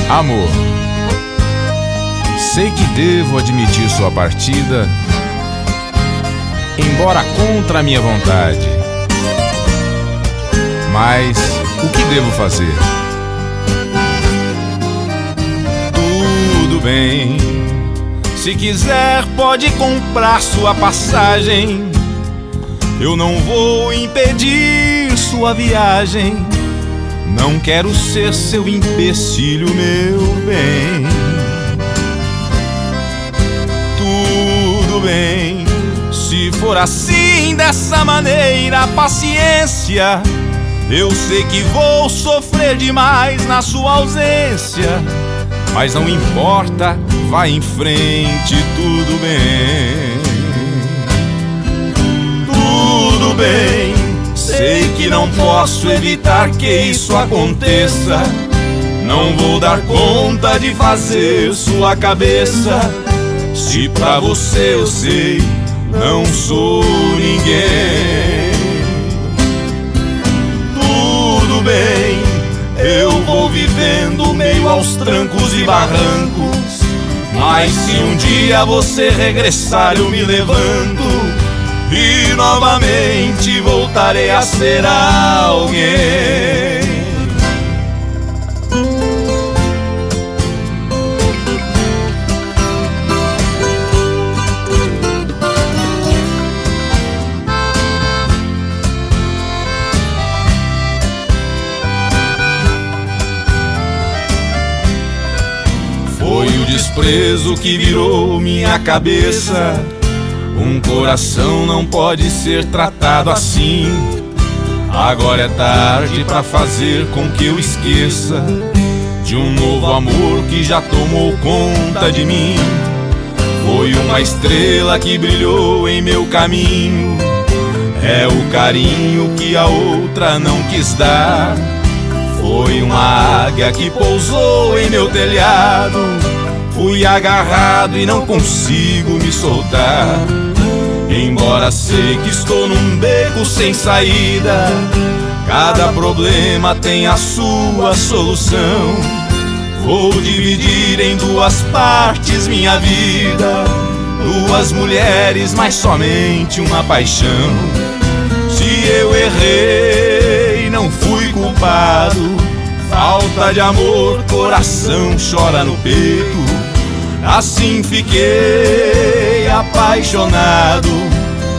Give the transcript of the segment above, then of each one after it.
Amor, sei que devo admitir sua partida, embora contra a minha vontade. Mas o que devo fazer? Tudo bem, se quiser pode comprar sua passagem. Eu não vou impedir sua viagem. Não quero ser seu empecilho, meu bem. Tudo bem, se for assim, dessa maneira, paciência. Eu sei que vou sofrer demais na sua ausência, mas não importa, vai em frente, tudo bem. Tudo bem, sei que não posso evitar que isso aconteça. Não vou dar conta de fazer sua cabeça. Se pra você eu sei, não sou ninguém. Tudo bem, eu vou vivendo meio aos trancos e barrancos, mas se um dia você regressar eu me levanto e novamente voltarei a ser alguém. Foi o desprezo que virou minha cabeça. Um coração não pode ser tratado assim. Agora é tarde pra fazer com que eu esqueça de um novo amor que já tomou conta de mim. Foi uma estrela que brilhou em meu caminho. É o carinho que a outra não quis dar. Foi uma águia que pousou em meu telhado. Fui agarrado e não consigo me soltar. Embora sei que estou num beco sem saída, cada problema tem a sua solução. Vou dividir em duas partes minha vida, duas mulheres, mas somente uma paixão. Se eu errei, não fui culpado. Falta de amor, coração chora no peito. Assim fiquei apaixonado.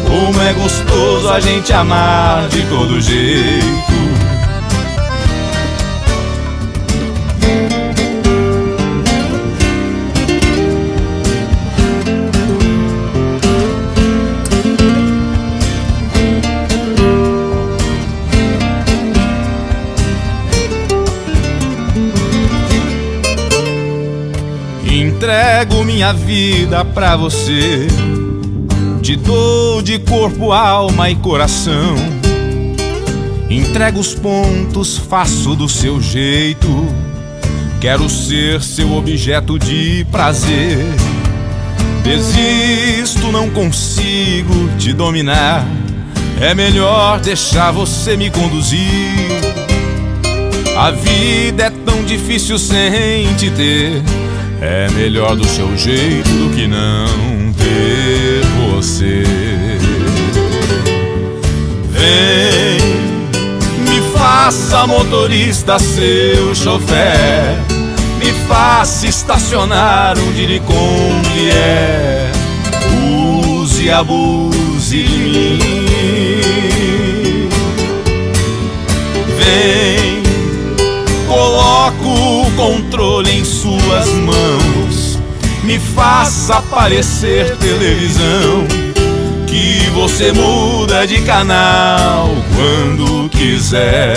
Como é gostoso a gente amar de todo jeito. Entrego minha vida pra você, te dou de corpo, alma e coração. Entrego os pontos, faço do seu jeito. Quero ser seu objeto de prazer. Desisto, não consigo te dominar. É melhor deixar você me conduzir. A vida é tão difícil sem te ter. É melhor do seu jeito do que não ter você. Vem, me faça motorista, seu chofer. Me faça estacionar onde lhe convier. Use e abuse de mim. Vem, coloco o controle em suas mãos. Me faça parecer televisão, que você muda de canal quando quiser.